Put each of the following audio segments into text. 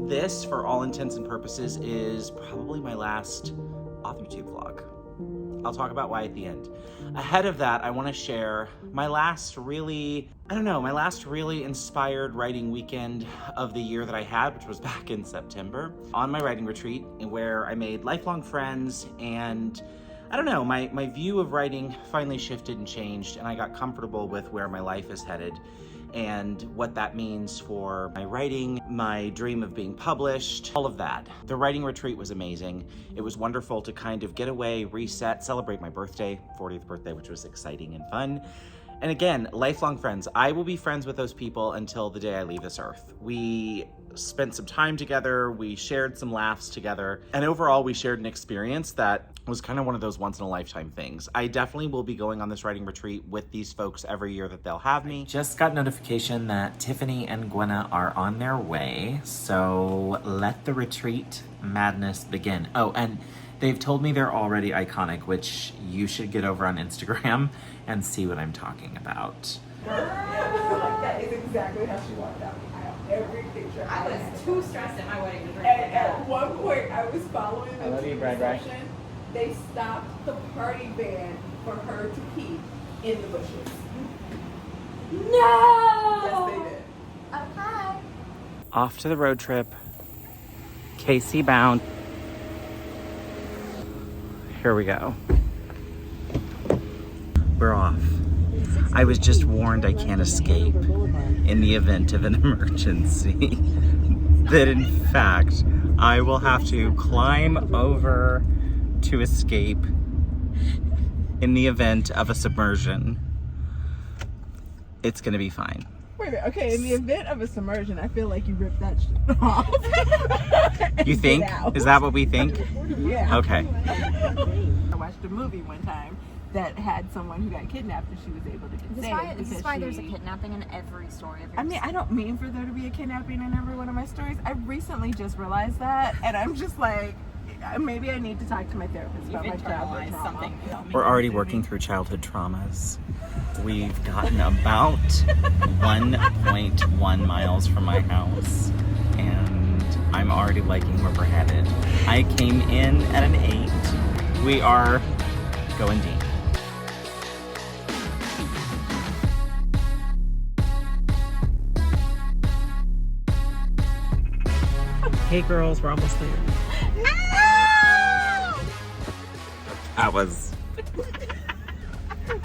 This, for all intents and purposes, is probably my last AuthorTube vlog. I'll talk about why at the end. Ahead of that, I want to share my last really inspired writing weekend of the year that I had, which was back in September, on my writing retreat, where I made lifelong friends, and I don't know, my view of writing finally shifted and changed, and I got comfortable with where my life is headed and what that means for my writing, my dream of being published, all of that. The writing retreat was amazing. It was wonderful to kind of get away, reset, celebrate my birthday, 40th birthday, which was exciting and fun. And again, lifelong friends. I will be friends with those people until the day I leave this earth. We spent some time together, we shared some laughs together, and overall we shared an experience that was kind of one of those once-in-a-lifetime things. I definitely will be going on this writing retreat with these folks every year that they'll have me. Just got notification that Tiffany and Gwynna are on their way, so let the retreat madness begin. Oh, and they've told me they're already iconic, which you should get over on Instagram and see what I'm talking about. That is exactly how she walked out. I have every picture. I was too stressed at my wedding to drink. And at one point, I was following the Brad. session. They stopped the party van for her to pee in the bushes. No! Yes, they did. Okay. Off to the road trip, KC bound. Here we go. We're off. I was just warned I can't escape in the event of an emergency. That in fact, I will have to climb over to escape in the event of a submersion. It's gonna be fine. Wait a minute. Okay, in the event of a submersion, I feel like you ripped that shit off. You think? Is that what we think? Yeah. Okay. I watched a movie one time that had someone who got kidnapped and she was able to get saved. This is why there's a kidnapping in every story of yours. I mean, I don't mean for there to be a kidnapping in every one of my stories. I recently just realized that, and I'm just like, maybe I need to talk to my therapist about my childhood trauma. We're already working through childhood traumas. We've gotten about 1.1 miles from my house, and I'm already liking where we're headed. I came in at an 8. We are going deep. Hey girls, we're almost there. That was...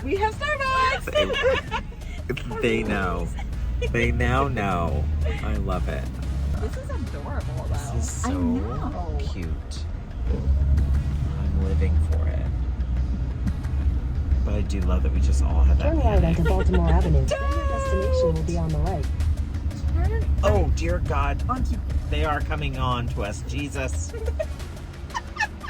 We have Starbucks! They know. They now know. I love it. This is adorable, though. This is so I know. cute. I'm living for it. But I do love that we just all have that. Turn right panic. onto Baltimore Avenue. Your destination will be on the right. Oh, dear God. They are coming on to us. Jesus.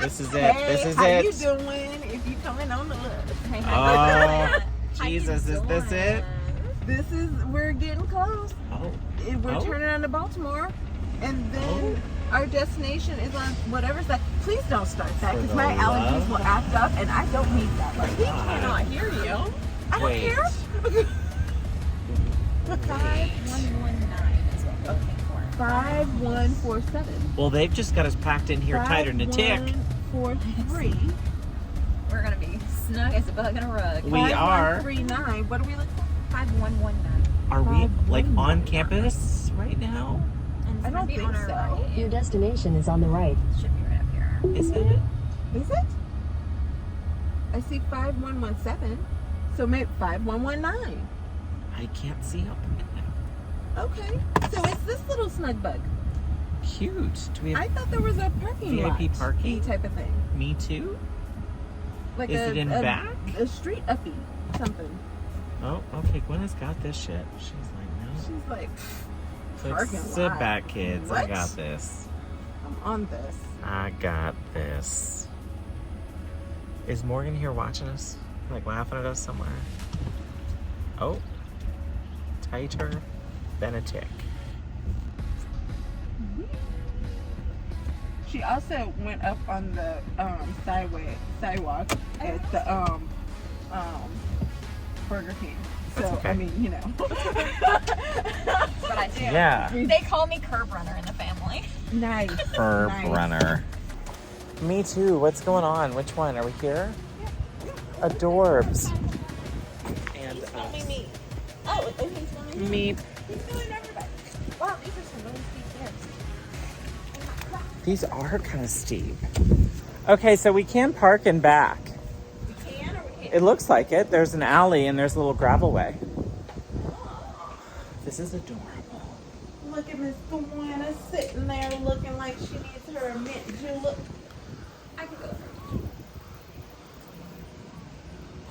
This is it. Hey, This is how it. you doing? If you coming on the list. Hey, Oh, Jesus. Is this it? This is, we're getting close. Oh. We're turning on to Baltimore. And then our destination is on whatever's that. Please don't start that For because the my allergies love will act up and I don't need that. Like, he cannot hear you. I don't Wait. care. 5119 is what we're looking for. 5147. Well, they've just got us packed in here tighter than a tick. 5143. We're going to be snug as a bug in a rug. We are. 5139. What are we looking for? 5119. Are we like on campus right now? And it's I gonna don't be think on our so. right. Your destination is on the right. It should be right up here. Is it? Is it? I see 5117. So maybe 5119. I can't see up. Okay. So it's this little snug bug. Cute. Do we have I thought there was a parking lot. VIP parking? type of thing. me too? Like Is it in back? A street uppy. Something. Oh, okay. Gwynna's got this shit. She's like, no. She's like, So parking sit lot. back, kids. I What? got this. I'm on this. I got this. Is Morgan here watching us? Like laughing at us somewhere? Oh. Tighter than a tick. She also went up on the sidewalk at the Burger King. So okay. I mean, you know. That's what I do. Yeah. They call me curb runner in the family. Nice. Herb Nice. runner. Me too. What's going on? Which one? Are we here? Adorbs. And us. Oh, he's filming me. Meep. He's filming everybody. Wow, these are some really steep stairs. These are kind of steep. Okay, so we can park and back. We can or we can't? It looks like it. There's an alley and there's a little gravel way. This is adorable. Look at Miss Gwynna sitting there looking like she needs her mint julep. I could go.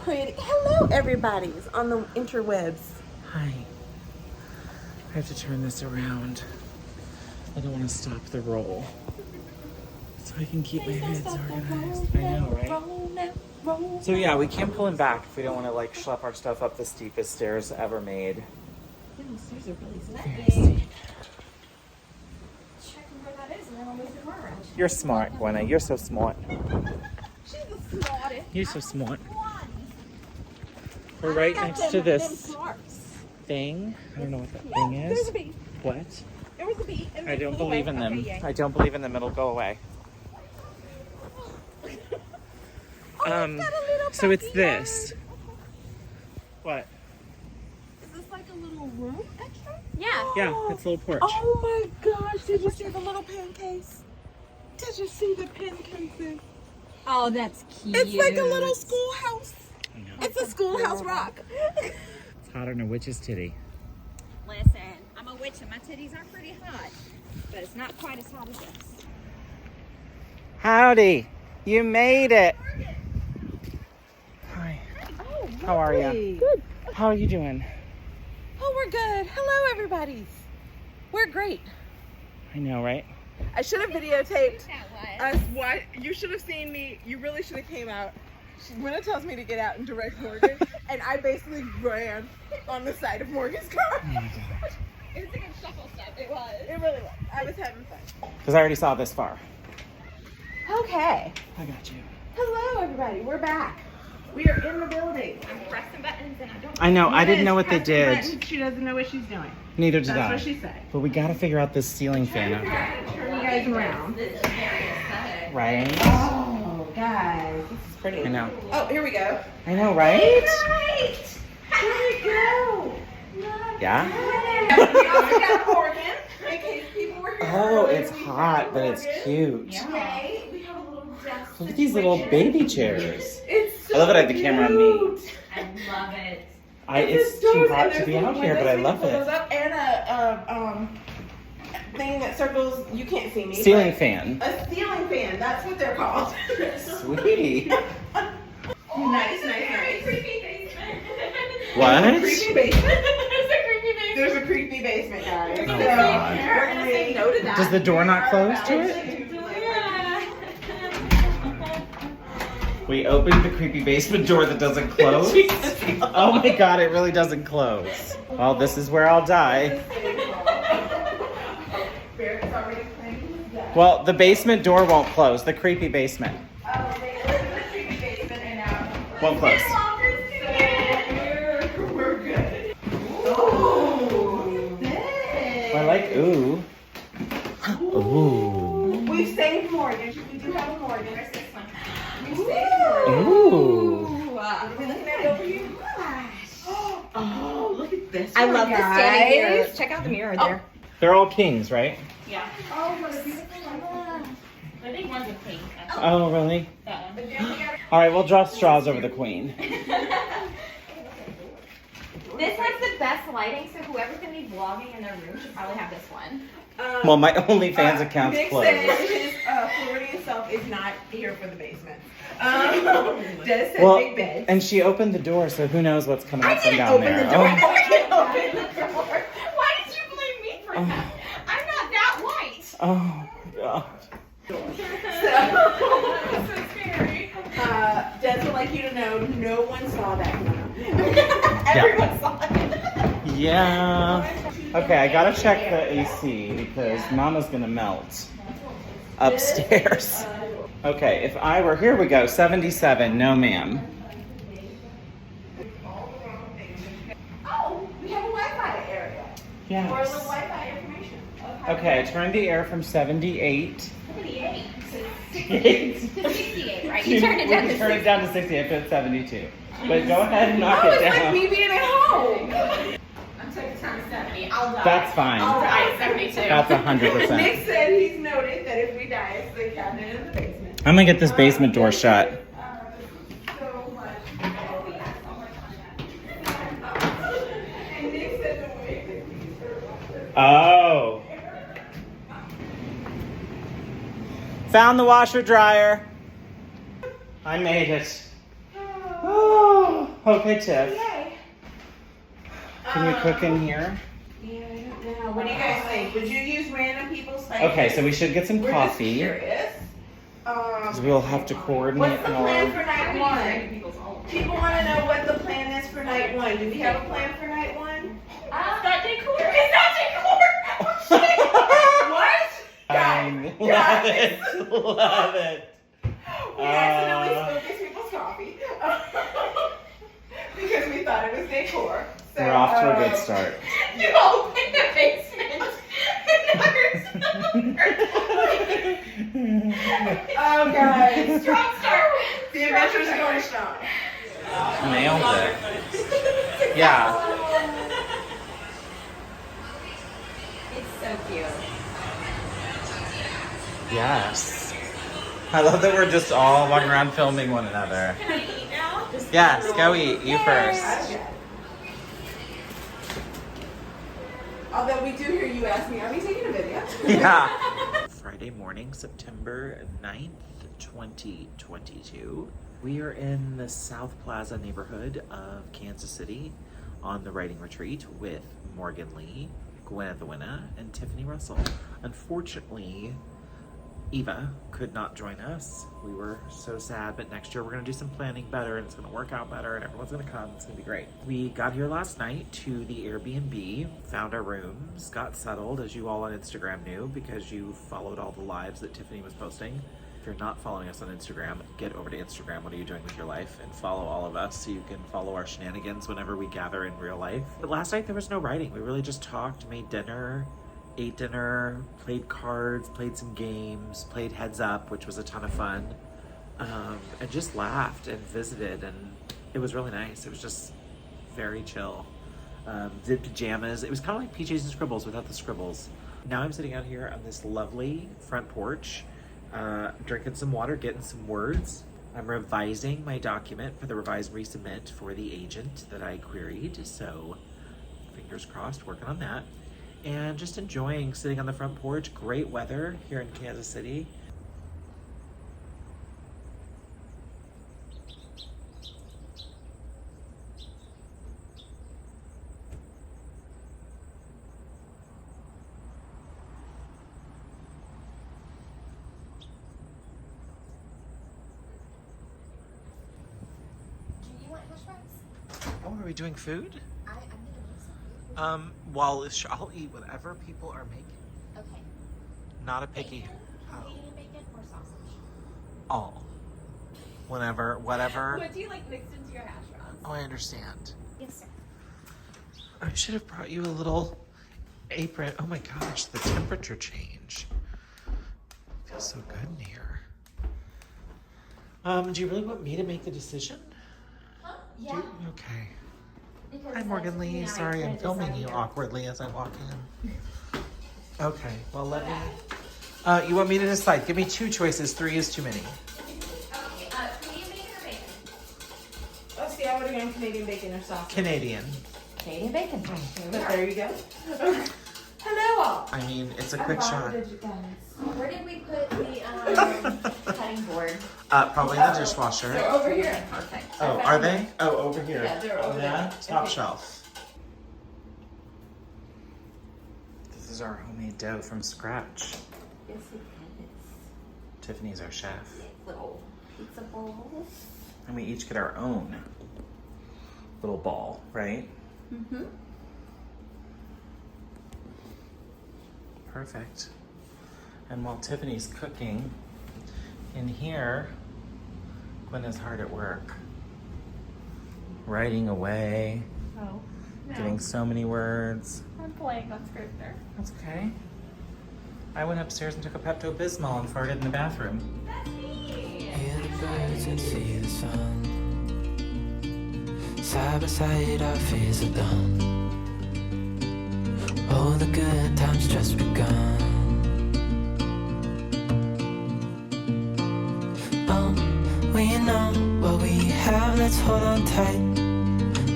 Pretty. Hello, everybody's on the interwebs. Hi. I have to turn this around. I don't want to stop the roll. So I can keep my heads organized. I know, right? So yeah, we can pull him back if we don't want to like schlep our stuff up the steepest stairs ever made. These stairs are really Very steep. Check where that is and then I'll move the car around. You're smart, Gwynna. You're so smart. She's the smartest. You're so smart. We're right next to this thing. I don't know what that thing There's is. a bee. What? There was a bee. And I it don't flew believe away. in them. Okay, yay. I don't believe in them. It'll go away. Oh, it's got a little So it's backyard. this. What? Is this like a little room extra? Yeah. Yeah, it's a little porch. Oh my gosh, did you see the little pancakes? Did you see the pancakes? Oh, that's cute. It's like a little schoolhouse. I know. It's a schoolhouse rock. It's hotter than a witch's titty. Listen, I'm a witch and my titties are pretty hot, but it's not quite as hot as this. Howdy. You made it. Hi. Oh, How are ya? lovely. Good. How are you doing? Oh, we're good. Hello, everybody. We're great. I know, right? I should have videotaped That was. us. What? You should have seen me. You really should have came out. Gwynna tells me to get out and direct Morgan, and I basically ran on the side of Morgan's car. Oh my God. It was a good shuffle step. It was. It really was. I was having fun. Because I already saw this far. Okay. I got you. Hello, everybody. We're back. We are in the building. I'm pressing buttons and I don't. I know. I didn't know what they Press the did. button. She doesn't know what she's doing. Neither did That's I. what she said. But we got to figure out this ceiling fan out there. Turn you guys around. Right? Oh, guys. This is pretty. I know. Oh, here we go. I know, right? Right. Here we go. Yeah? We also got Morgan, in case people were here. Oh, earlier. it's We hot, have but it's Morgan. cute. Okay, we have a little desk. Look at these little baby chairs. It's so I love that I have the camera on me. cute. I love it. It's too hot to be out here, but I love it. And a thing that circles. You can't see me. Ceiling but fan. A ceiling fan. That's what they're called. Sweetie. Nice. Creepy basement. What? Creepy basement. There's a creepy basement. There's a creepy basement, guys. Oh, So, God. we're gonna say no to that. Does the door not close to it? We opened the creepy basement door that doesn't close. Oh my God, it really doesn't close. Well, this is where I'll die. Barrett's already playing. Well, the basement door won't close. The creepy basement Oh, they opened the creepy basement and now won't close. we're good. Oh, I like ooh. Ooh. We've saved Morgan. We do have a Morgan. Where's this one? We've saved Morgan. Ooh. Are we looking at it over you? Oh, look at this. I one, love the guys. standing mirror. Check out the mirror there. They're all kings, right? Yeah. Oh, what a beautiful one. I think one's a pink. Oh, really? That one. All right, we'll draw straws over the queen. This has the best lighting, so whoever's gonna be vlogging in their room should probably have this one. Well, my OnlyFans account's Nick closed. said his Floridian self is not here for the basement. Des said Well, big bed. and she opened the door, so who knows what's coming I up from didn't down open there. the door. Oh. I didn't open the door. Why did you blame me for that? I'm not that white. Oh, God. That's so scary. Des would like you to know, no one saw that one. Everyone saw it. Yeah. Okay, I gotta check the AC because Mama's gonna melt. upstairs. Okay, if I were, here we go, 77, no ma'am. Oh, we have a Wi-Fi area. Yes. Or a little Wi-Fi information. Okay, turn the air from 78. 78. 68. 68, right? You turn it down to Turn it down to 68, but 72. But go ahead and knock it It's like down. me being at home. I'm taking turn 70. I'll die. That's fine. I'll die at 72. That's 100%. Nick said he's noted that if we die, it's the cabinet in the basement. I'm gonna get this basement door shut. So much. And Nick said the way that Oh. Found the washer dryer. I made it. Oh. Okay, Tiff. Yay. Can you cook in here? Yeah, I don't know. What do you guys think? Would you use random people's spices? Okay, so we should get some We're coffee. just curious. Because we'll have to coordinate What's the plan for night one? People want to know what the plan is for night one. Do we have a plan for night one? It's not decor. It's not decor. What? Love it. Love it. We accidentally spilled these people's coffee. Because we thought it was decor. So, We're off to a good start. You opened the basement. Oh, guys. Strong start. The adventures are going strong. Nailed it. Yeah. It's so cute. Yes. I love that we're just all walking around filming one another. Can I eat now? Yes, go eat. You first. Although we do hear you ask me, are we taking a video? Yeah. Friday morning, September 9th, 2022. We are in the South Plaza neighborhood of Kansas City on the writing retreat with Morgan Lee, GwynnaThaWinna, and Tiffany Russell. Unfortunately, Eva could not join us. We were so sad, but next year we're gonna do some planning better and it's gonna work out better and everyone's gonna come. It's gonna be great. We got here last night to the Airbnb, found our rooms, got settled, as you all on Instagram knew because you followed all the lives that Tiffany was posting. If you're not following us on Instagram, get over to Instagram. What are you doing with your life? And follow all of us so you can follow our shenanigans whenever we gather in real life. But last night there was no writing. We really just talked, made dinner, ate dinner, played cards, played some games, played Heads Up, which was a ton of fun, and just laughed and visited, and it was really nice. It was just very chill. Did pajamas. It was kind of like PJs and Scribbles without the scribbles. Now I'm sitting out here on this lovely front porch, drinking some water, getting some words. I'm revising my document for the revise and resubmit for the agent that I queried, so fingers crossed, working on that. And just enjoying sitting on the front porch. Great weather here in Kansas City. Do you want hash browns? Oh, are we doing food? I'm gonna make some food. Well, I'll eat whatever people are making. Okay. Not a picky. Canadian bacon or sausage? All. Whenever, whatever. What do you like mixed into your hash browns? Oh, I understand. Yes, sir. I should have brought you a little apron. Oh my gosh, the temperature change. Feels so good in here. Do you really want me to make the decision? Huh? Yeah. Okay. Because Hi, Morgan Tiffany Lee. and I Sorry, I'm kinda filming decided you to- awkwardly as I walk in. Okay, well, let me. You want me to decide? Give me two choices. 3 is too many. Okay, Canadian bacon or bacon? Oh, see, I would have gone Canadian bacon or sausage. Canadian. Canadian bacon. But there you go. Hello, all. I mean, it's a quick shot. Where did we put the cutting board? Probably the dishwasher. They're over here. Perfect. Oh, are they? Oh, over here. Yeah, they're over there. Top Okay. shelf. This is our homemade dough from scratch. Yes, it is. Tiffany's our chef. Little pizza bowl. And we each get our own little ball, right? And while Tiffany's cooking, in here, Gwynna's hard at work. Writing away, Oh, no. getting so many words. I'm playing on Scrivener. That's okay. I went upstairs and took a Pepto-Bismol and farted in the bathroom. Hear the birds and see the sun. Side by side our fears are done. Oh, the good times just begun. Oh, we know what we have, let's hold on tight.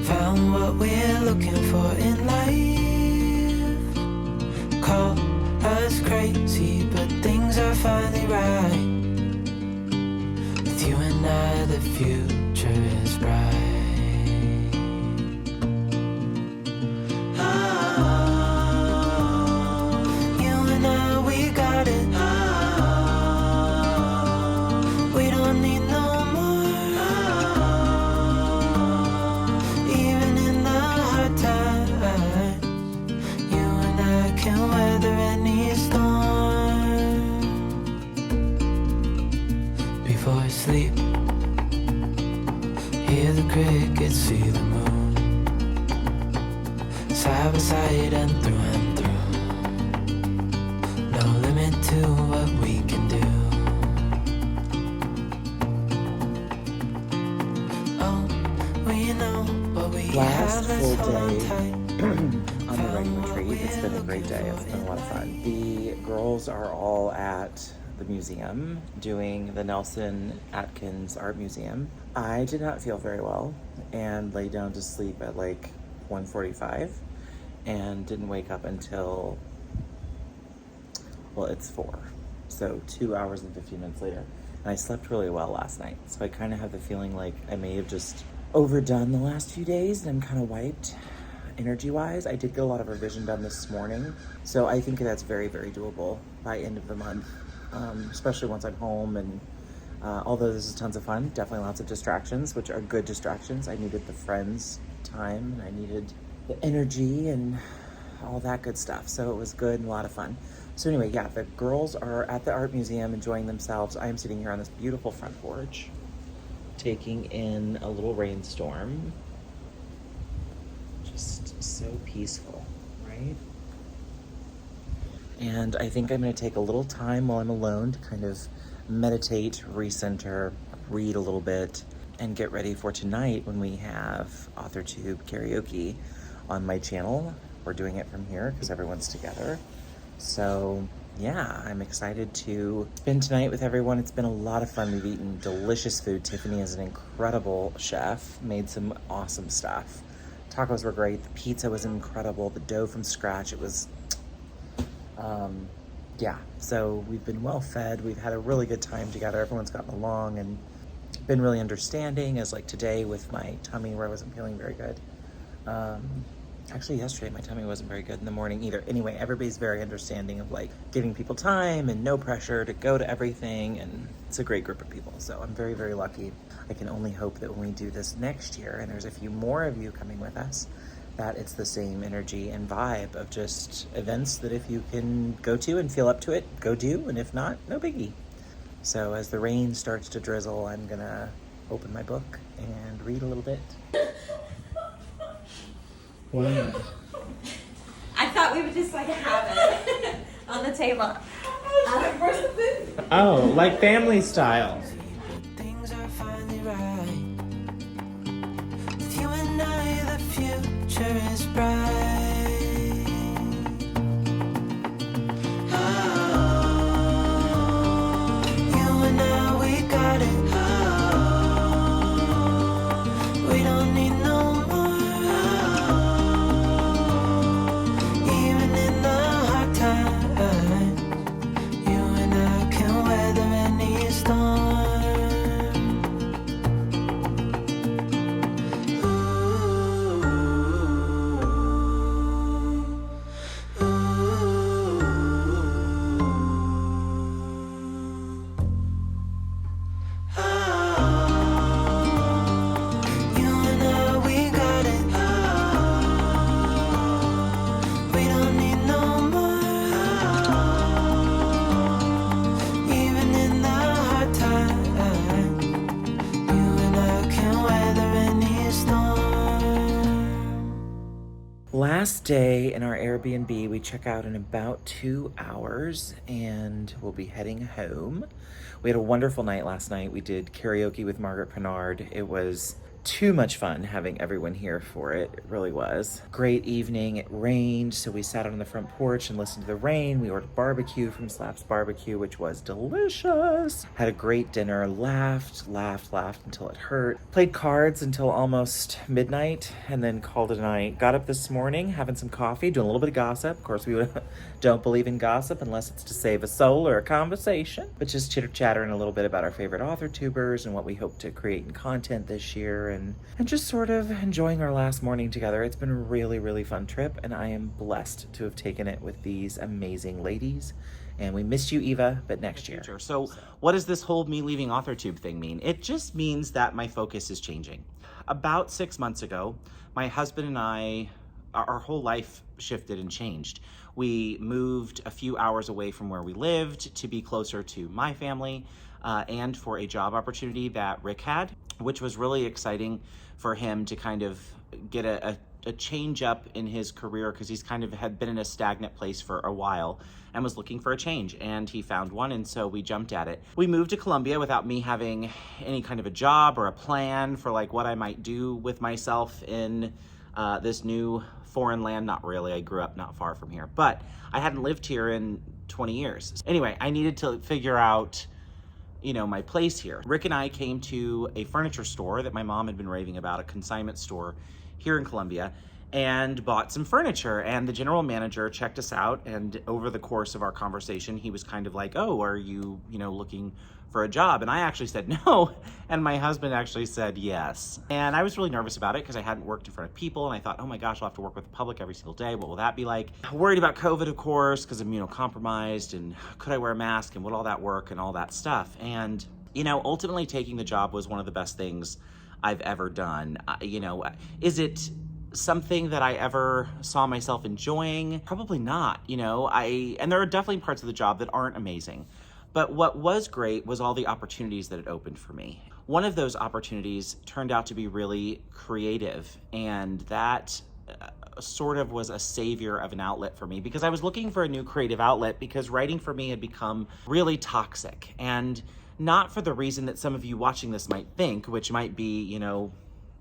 Found what we're looking for in life. Call us crazy, but things are finally right. With you and I, the future is bright. Sleep, hear the crickets, see the moon, side by side and through, no limit to what we can do. Oh, we know what we Last have, full let's hold on day tight. on the writing retreat. It's been a great day. It's been a lot of fun. The girls are all at the museum doing the Nelson Atkins Art Museum. I did not feel very well and lay down to sleep at like 1:45 and didn't wake up until, well, it's 4. So 2 hours and 15 minutes later. And I slept really well last night. So I kind of have the feeling like I may have just overdone the last few days and I'm kind of wiped energy-wise. I did get a lot of revision done this morning. So I think that's very, very doable by end of the month. Especially once I'm home, and although this is tons of fun, definitely lots of distractions, which are good distractions. I needed the friends time, and I needed the energy and all that good stuff. So it was good and a lot of fun. So anyway, yeah, the girls are at the art museum enjoying themselves. I am sitting here on this beautiful front porch, taking in a little rainstorm. Just so peaceful, right? And I think I'm going to take a little time while I'm alone to kind of meditate, recenter, read a little bit, and get ready for tonight when we have AuthorTube karaoke on my channel. We're doing it from here because everyone's together. So yeah, I'm excited to spend tonight with everyone. It's been a lot of fun. We've eaten delicious food. Tiffany is an incredible chef, made some awesome stuff. Tacos were great. The pizza was incredible. The dough from scratch, it was yeah, so we've been well fed. We've had a really good time together. Everyone's gotten along and been really understanding, as like today with my tummy where I wasn't feeling very good. Actually yesterday my tummy wasn't very good in the morning either. Anyway, everybody's very understanding of like giving people time and no pressure to go to everything, and it's a great group of people. So I'm very, very lucky. I can only hope that when we do this next year, and there's a few more of you coming with us, that it's the same energy and vibe of just events that if you can go to and feel up to it, go do, and if not, no biggie. So as the rain starts to drizzle, I'm gonna open my book and read a little bit. What? I thought we would just like have it on the table. Oh, like family style. Things are finally right. With you and I, the future is bright. Oh, you and I, we got it. Oh, we don't need no more. Oh, even in the hard times, you and I can weather any storm. Last day in our Airbnb. We check out in about 2 hours and we'll be heading home. We had a wonderful night last night. We did karaoke with Margaret Pennard. It was too much fun having everyone here for it. It really was. Great evening. It rained, so we sat on the front porch and listened to the rain. We ordered barbecue from Slaps Barbecue, which was delicious. Had a great dinner, laughed until it hurt. Played cards until almost midnight and then called it a night. Got up this morning, having some coffee, doing a little bit of gossip. Of course, we don't believe in gossip unless it's to save a soul or a conversation, but just chitter-chattering a little bit about our favorite AuthorTubers and what we hope to create in content this year, and just sort of enjoying our last morning together. It's been a really, really fun trip, and I am blessed to have taken it with these amazing ladies. And we missed you, Eva, but next year. So what does this whole me leaving AuthorTube thing mean? It just means that my focus is changing. About 6 months ago, my husband and I, our whole life shifted and changed. We moved a few hours away from where we lived to be closer to my family, and for a job opportunity that Rick had, which was really exciting for him to kind of get a change up in his career, because he's kind of had been in a stagnant place for a while and was looking for a change, and he found one, and so we jumped at it. We moved to Columbia without me having any kind of a job or a plan for like what I might do with myself in this new foreign land. Not really, I grew up not far from here, but I hadn't lived here in 20 years. Anyway, I needed to figure out, you know, my place here. Rick and I came to a furniture store that my mom had been raving about, a consignment store here in Columbia, and bought some furniture. And the general manager checked us out, and over the course of our conversation, he was kind of like, oh, are you looking for a job? And I actually said no, and my husband actually said yes. And I was really nervous about it because I hadn't worked in front of people, and I thought, oh my gosh, I'll have to work with the public every single day. What will that be like? Worried about COVID, of course, because I'm immunocompromised, and could I wear a mask, and would all that work, and all that stuff. And, ultimately taking the job was one of the best things I've ever done. Is it something that I ever saw myself enjoying? Probably not. And there are definitely parts of the job that aren't amazing. But what was great was all the opportunities that it opened for me. One of those opportunities turned out to be really creative, and that sort of was a savior of an outlet for me, because I was looking for a new creative outlet because writing for me had become really toxic. And not for the reason that some of you watching this might think, which might be,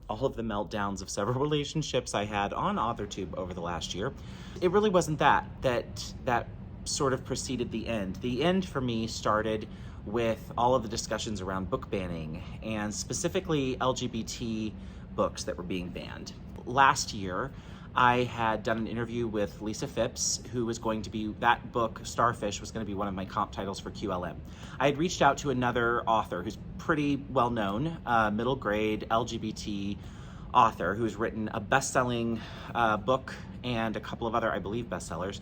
all of the meltdowns of several relationships I had on AuthorTube over the last year. It really wasn't that sort of preceded the end. The end for me started with all of the discussions around book banning, and specifically LGBT books that were being banned. Last year, I had done an interview with Lisa Phipps, who was going to be, that book, Starfish, was going to be one of my comp titles for QLM. I had reached out to another author who's pretty well known, middle grade LGBT author, who's written a best-selling book and a couple of other, I believe, bestsellers.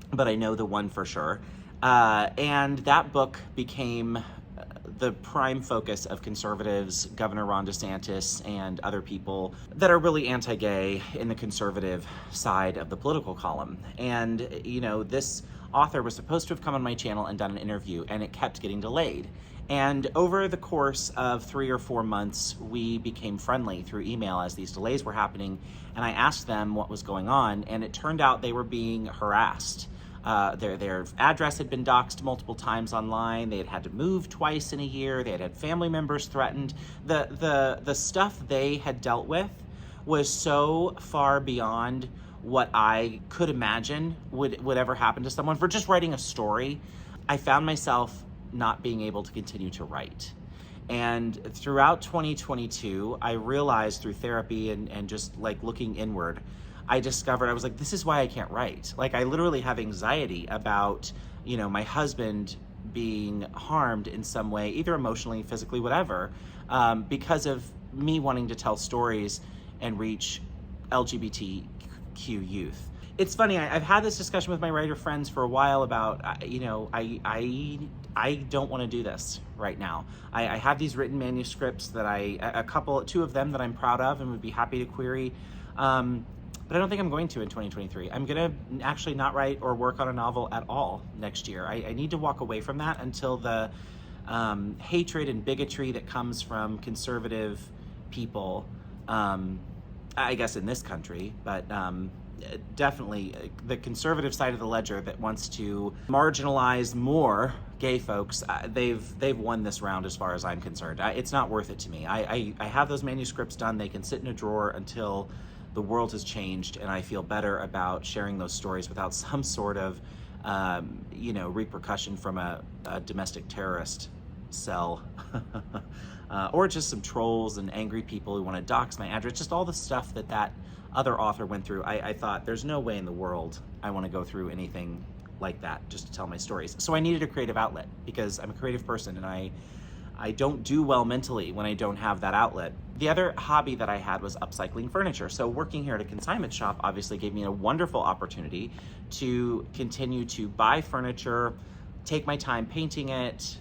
But I know the one for sure. And that book became the prime focus of conservatives, Governor Ron DeSantis, and other people that are really anti-gay in the conservative side of the political column. And, this author was supposed to have come on my channel and done an interview, and it kept getting delayed. And over the course of 3 or 4 months, we became friendly through email as these delays were happening. And I asked them what was going on, and it turned out they were being harassed. Their address had been doxed multiple times online. They had had to move twice in a year. They had had family members threatened. The stuff they had dealt with was so far beyond what I could imagine would ever happen to someone for just writing a story. I found myself not being able to continue to write. And throughout 2022, I realized through therapy and just like looking inward, I discovered, I was like, this is why I can't write. Like, I literally have anxiety about, my husband being harmed in some way, either emotionally, physically, whatever, because of me wanting to tell stories and reach LGBTQ youth. It's funny, I've had this discussion with my writer friends for a while about, I don't want to do this right now. I have these written manuscripts that two of them that I'm proud of and would be happy to query. But I don't think I'm going to in 2023. I'm gonna actually not write or work on a novel at all next year. I need to walk away from that until the hatred and bigotry that comes from conservative people I guess in this country, but definitely the conservative side of the ledger that wants to marginalize more gay folks, they've won this round as far as I'm concerned. It's not worth it to me. I have those manuscripts done. They can sit in a drawer until the world has changed, and I feel better about sharing those stories without some sort of repercussion from a domestic terrorist cell or just some trolls and angry people who want to dox my address, just all the stuff that other author went through. I thought there's no way in the world I want to go through anything like that just to tell my stories. So I needed a creative outlet because I'm a creative person, and I don't do well mentally when I don't have that outlet. The other hobby that I had was upcycling furniture. So working here at a consignment shop obviously gave me a wonderful opportunity to continue to buy furniture, take my time painting it,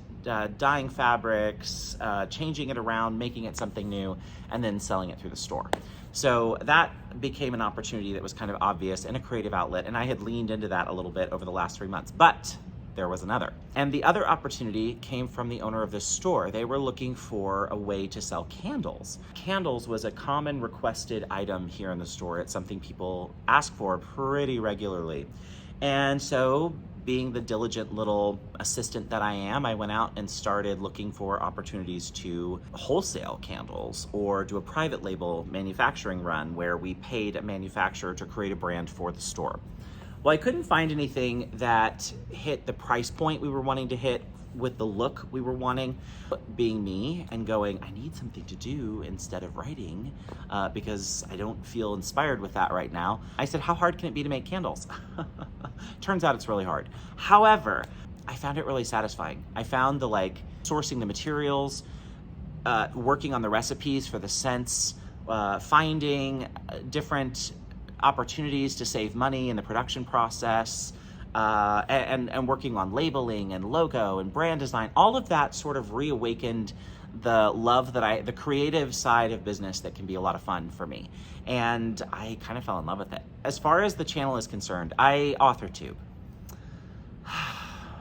dyeing fabrics, changing it around, making it something new, and then selling it through the store. So that became an opportunity that was kind of obvious and a creative outlet, and I had leaned into that a little bit over the last 3 months. But there was another. And the other opportunity came from the owner of this store. They were looking for a way to sell candles. Candles was a common requested item here in the store. It's something people ask for pretty regularly. And so, being the diligent little assistant that I am, I went out and started looking for opportunities to wholesale candles or do a private label manufacturing run where we paid a manufacturer to create a brand for the store. Well, I couldn't find anything that hit the price point we were wanting to hit with the look we were wanting. Being me and going, I need something to do instead of writing because I don't feel inspired with that right now. I said, how hard can it be to make candles? Turns out it's really hard. However, I found it really satisfying. I found the sourcing the materials, working on the recipes for the scents, finding different opportunities to save money in the production process, and working on labeling and logo and brand design. All of that sort of reawakened the love the creative side of business that can be a lot of fun for me. And I kind of fell in love with it. As far as the channel is concerned, I AuthorTube.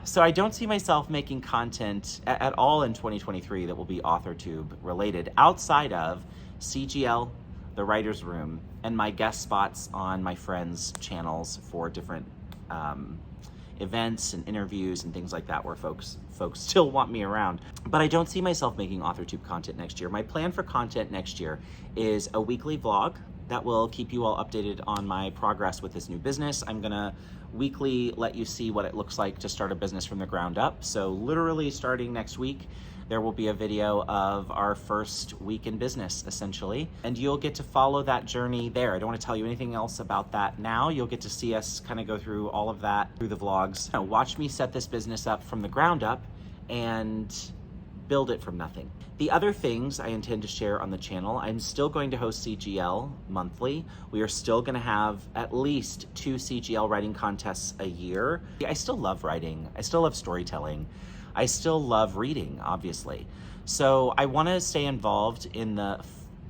So I don't see myself making content at all in 2023 that will be AuthorTube related outside of CGL, the Writer's Room, and my guest spots on my friends' channels for different events and interviews and things like that where folks still want me around. But I don't see myself making AuthorTube content next year. My plan for content next year is a weekly vlog that will keep you all updated on my progress with this new business. I'm gonna weekly let you see what it looks like to start a business from the ground up. So literally starting next week, there will be a video of our first week in business, essentially. And you'll get to follow that journey there. I don't want to tell you anything else about that now. You'll get to see us kind of go through all of that through the vlogs. Watch me set this business up from the ground up and build it from nothing. The other things I intend to share on the channel, I'm still going to host CGL monthly. We are still gonna have at least 2 CGL writing contests a year. I still love writing. I still love storytelling. I still love reading, obviously. So I want to stay involved in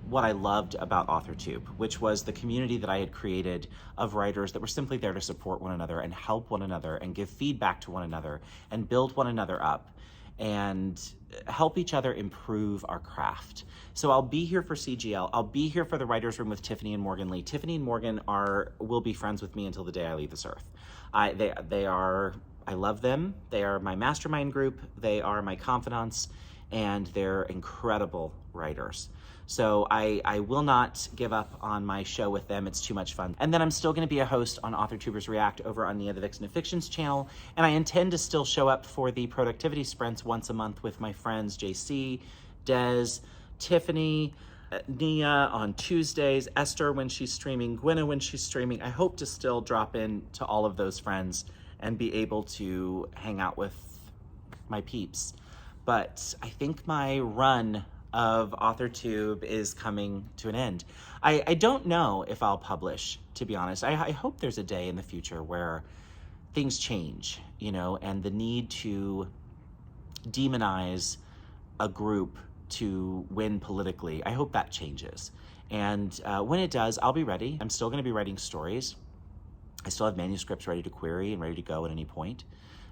what I loved about AuthorTube, which was the community that I had created of writers that were simply there to support one another and help one another and give feedback to one another and build one another up and help each other improve our craft. So I'll be here for CGL. I'll be here for the Writer's Room with Tiffany and Morgan Lee. Tiffany and Morgan will be friends with me until the day I leave this earth. I love them. They are my mastermind group. They are my confidants, and they're incredible writers. So I will not give up on my show with them. It's too much fun. And then I'm still gonna be a host on AuthorTubers React over on Nia the Vixen of Fiction's channel. And I intend to still show up for the productivity sprints once a month with my friends JC, Des, Tiffany, Nia on Tuesdays, Esther when she's streaming, Gwynna when she's streaming. I hope to still drop in to all of those friends and be able to hang out with my peeps. But I think my run of AuthorTube is coming to an end. I don't know if I'll publish, to be honest. I hope there's a day in the future where things change, and the need to demonize a group to win politically, I hope that changes. And when it does, I'll be ready. I'm still gonna be writing stories. I still have manuscripts ready to query and ready to go at any point.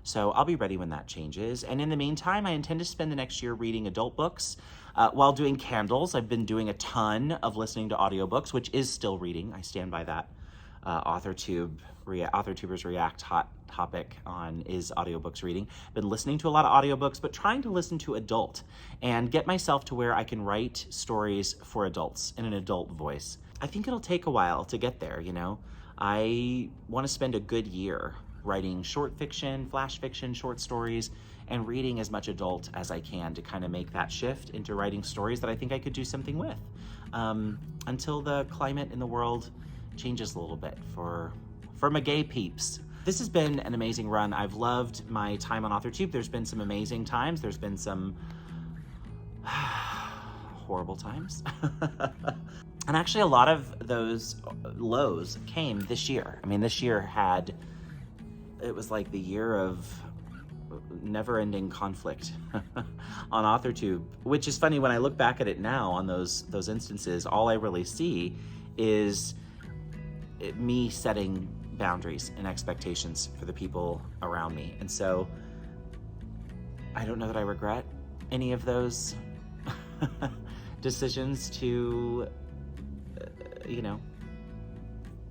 So I'll be ready when that changes. And in the meantime, I intend to spend the next year reading adult books. While doing candles, I've been doing a ton of listening to audiobooks, which is still reading. I stand by that. AuthorTubers React hot topic on is audiobooks reading. Been listening to a lot of audiobooks, but trying to listen to adult and get myself to where I can write stories for adults in an adult voice. I think it'll take a while to get there, you know. I want to spend a good year writing short fiction, flash fiction, short stories, and reading as much adult as I can to kind of make that shift into writing stories that I think I could do something with, until the climate in the world changes a little bit for my gay peeps. This has been an amazing run. I've loved my time on AuthorTube. There's been some amazing times. There's been some horrible times. And actually a lot of those lows came this year. I mean, this year it was like the year of never-ending conflict on AuthorTube, which is funny when I look back at it now on those instances. All I really see is me setting boundaries and expectations for the people around me. And so I don't know that I regret any of those decisions to,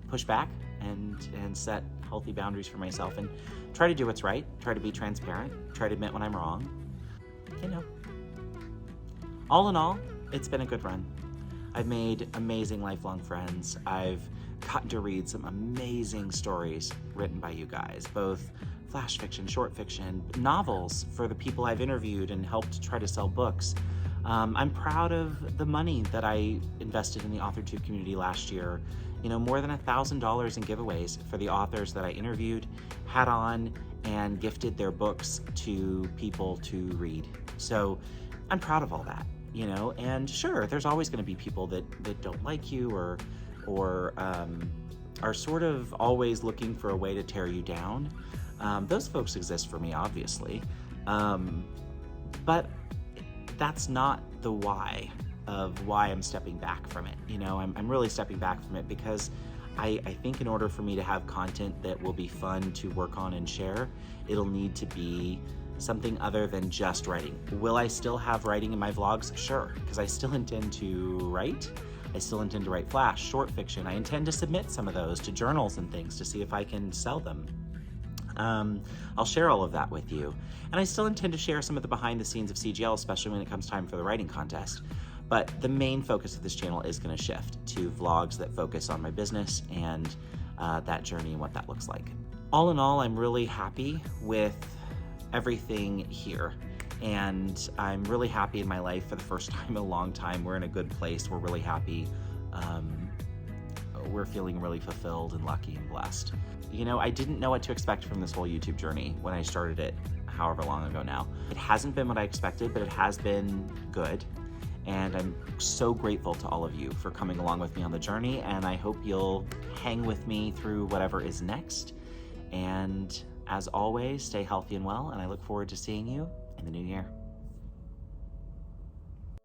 push back and set healthy boundaries for myself and try to do what's right, try to be transparent, try to admit when I'm wrong. All in all, it's been a good run. I've made amazing lifelong friends. I've gotten to read some amazing stories written by you guys, both flash fiction, short fiction, novels for the people I've interviewed and helped try to sell books. I'm proud of the money that I invested in the AuthorTube community last year. More than $1,000 in giveaways for the authors that I interviewed, had on, and gifted their books to people to read. So I'm proud of all that, and sure, there's always going to be people that don't like you or are sort of always looking for a way to tear you down. Those folks exist for me, obviously. But that's not the why of why I'm stepping back from it. I'm really stepping back from it because I think in order for me to have content that will be fun to work on and share, it'll need to be something other than just writing. Will I still have writing in my vlogs? Sure, because I still intend to write. I still intend to write flash, short fiction. I intend to submit some of those to journals and things to see if I can sell them. I'll share all of that with you. And I still intend to share some of the behind the scenes of CGL, especially when it comes time for the writing contest. But the main focus of this channel is going to shift to vlogs that focus on my business and that journey and what that looks like. All in all, I'm really happy with everything here. And I'm really happy in my life for the first time in a long time. We're in a good place. We're really happy. We're feeling really fulfilled and lucky and blessed. I didn't know what to expect from this whole YouTube journey when I started it however long ago now. It hasn't been what I expected, but it has been good. And I'm so grateful to all of you for coming along with me on the journey. And I hope you'll hang with me through whatever is next. And as always, stay healthy and well. And I look forward to seeing you in the new year.